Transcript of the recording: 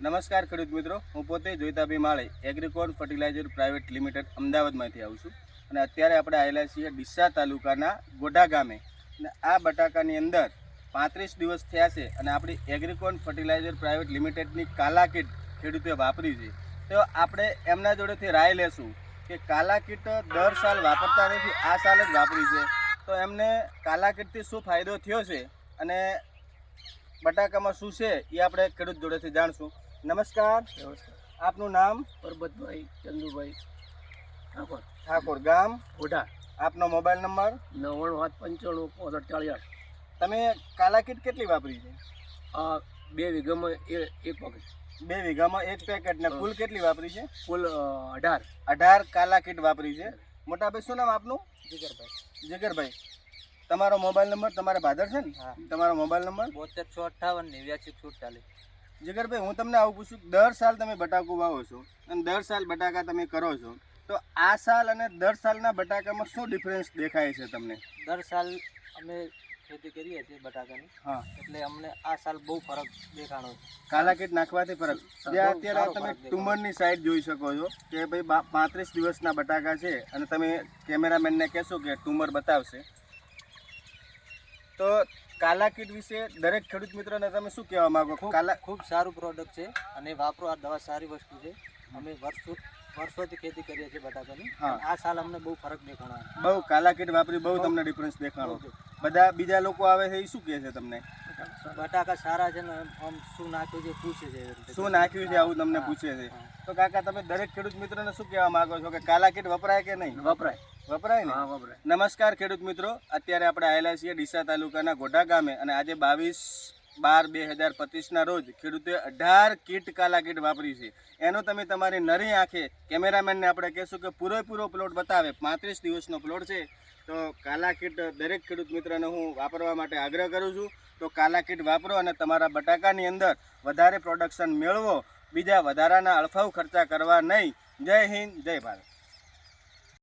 નમસ્કાર ખેડૂત મિત્રો, હું પોતે જોઈતાભાઈ માળે એગ્રીકોન ફર્ટિલાઇઝર પ્રાઇવેટ લિમિટેડ અમદાવાદમાંથી આવું છું અને અત્યારે આપણે આવેલા છીએ ડીસા તાલુકાના ગોઢા ગામે અને આ બટાકાની અંદર 35 દિવસ થયા છે અને આપણી એગ્રીકોન ફર્ટિલાઇઝર પ્રાઇવેટ લિમિટેડની કાલા કીટ ખેડૂતોએ વાપરી છે. તો આપણે એમના જોડેથી રાય લેશું કે કાલા કીટ દર સાલ વાપરતા નથી, આ સાલ જ વાપરી છે, તો એમને કાલા કીટથી શું ફાયદો થયો છે અને બટાકામાં શું છે એ આપણે ખેડૂત જોડેથી જાણશું. નમસ્કાર. આપનું નામ? પરબતભાઈ ચંદુભાઈ ઠાકોર. ગામ? ગોઢા. આપનો મોબાઈલ નંબર? 97 તમે કાલા કીટ કેટલી વાપરી છે? 2 વીઘામાં એક પેકેટ. 2 વીઘામાં એક પેકેટ ને કુલ કેટલી વાપરી છે? કુલ 18 કાલા કીટ વાપરી છે. મોટાભાઈ શું નામ આપનું? જીગરભાઈ. તમારો મોબાઈલ નંબર? તમારે ભાદર છે ને? તમારો મોબાઈલ નંબર? 7258 જીગરભાઈ, હું તમને આવું પૂછું, દર સાલ તમે બટાકું વાવો છો અને દર સાલ બટાકા તમે કરો છો, તો આ સાલ અને દર સાલના બટાકામાં શું ડિફરન્સ દેખાય છે તમને? દર સાલ અમે ખેતી કરીએ છીએ બટાકાની, હા, એટલે અમને આ સાલ બહુ ફરક દેખાણો છે. કાલા કીટ નાખવાથી ફરક? જે અત્યારે તમે ટુમરની સાઈડ જોઈ શકો છો કે ભાઈ 35 દિવસના બટાકા છે અને તમે કેમેરામેનને કહેશો કે ટુમર બતાવશે, તો કાલા કીટ વિશે દરેક ખેડૂત મિત્રોને તમે શું કહેવા માંગો? ખૂબ સારું પ્રોડક્ટ છે અને વાપરો. આ દવા સારી વસ્તુ છે. અમે વર્ષોથી ખેતી કરીએ છીએ બટાકાની. આ સાલ અમને બહુ ફરક દેખાણો. બહુ કાલા કીટ વાપરી બહુ તમને ડિફરન્સ દેખાણો. બધા બીજા લોકો આવે છે એ શું કહે છે તમને? બટાકા સારા છે ને આમ શું નાખ્યું છે પૂછે છે. શું નાખ્યું છે આવું તમને પૂછે છે. તો કાકા, તમે દરેક ખેડૂત મિત્રોને શું કહેવા માંગો છો કે કાલા કીટ વપરાય કે નહીં? વપરાય ને? નમસ્કાર ખેડૂત મિત્રો, અત્યારે આપણે આવેલા છીએ ડીસા તાલુકાના ગોઢા ગામે અને આજે 22/12/2025ના રોજ ખેડૂતોએ 18 કીટ કાલા કીટ વાપરી છે. એનો તમે તમારી નરી આંખે કેમેરામેનને આપણે કહેશું કે પૂરેપૂરો પ્લોટ બતાવે. 35 દિવસનો પ્લોટ છે. તો કાલા કીટ દરેક ખેડૂત મિત્રને હું વાપરવા માટે આગ્રહ કરું છું. તો કાલા કીટ વાપરો અને તમારા બટાકાની અંદર વધારે પ્રોડક્શન મેળવો. બીજા વધારાના અળફાવ ખર્ચા કરવા નહીં. જય હિન્દ, જય ભારત.